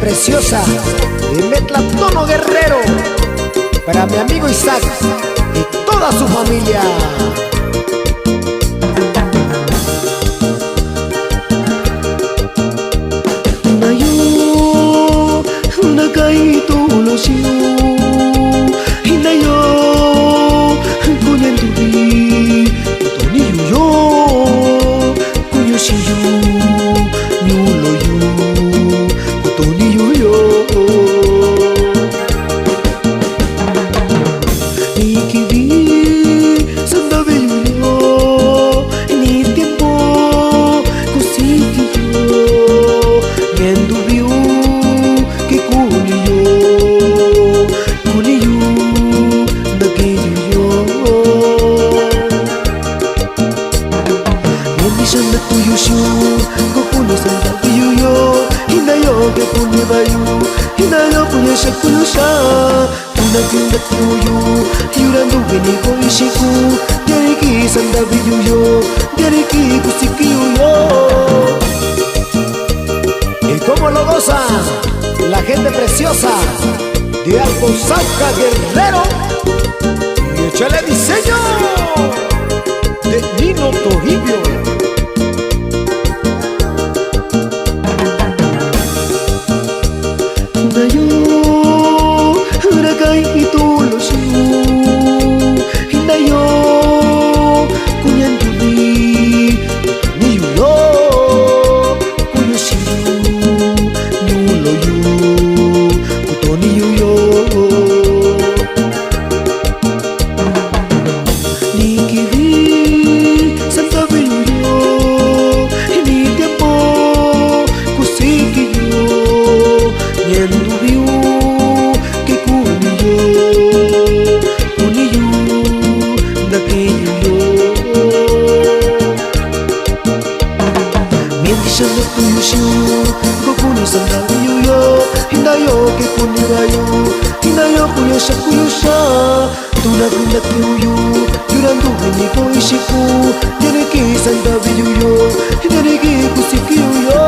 preciosa de Metlatono Guerrero, para mi amigo Isaac y toda su familia. Nayo nakai tulosiyo, hinayo kunyendubi, toniyo kuyoshiyo, nyuloyo kutoniyo. Nikibi sandabiyo, ni tiempo kusitiyo, nyendubiyo que kuniyo, kuniyo nakiyo. Nyenisanda kuyoshiyo, kokuni sandabiyo, hinayo que kunibayo, hinayo kuyosha kuyosha. Nakinda tuyo, yurando geni koishiku, deriki sandabiyo, deriki kusikiyo. ¿Y cómo lo goza la gente preciosa de Alcosaca Guerrero? Y échale diseño de Nino Toribio. Nakai tulosiyo, hinayo kunyendubi, niyo kuyoshiyo, nyuloyo kutoniyo. Nikibi sandabiyo, ni tiempo kusikiyo, nyendubiyo Shanda kuyushiyo, kokuni sandabiyo, hinayo que kunibayo, hinayo kuyosha kuyosha. Tunapinda kiuyo, yurando geni koishiku, dereki sandabiyo, dereki kusikiyo.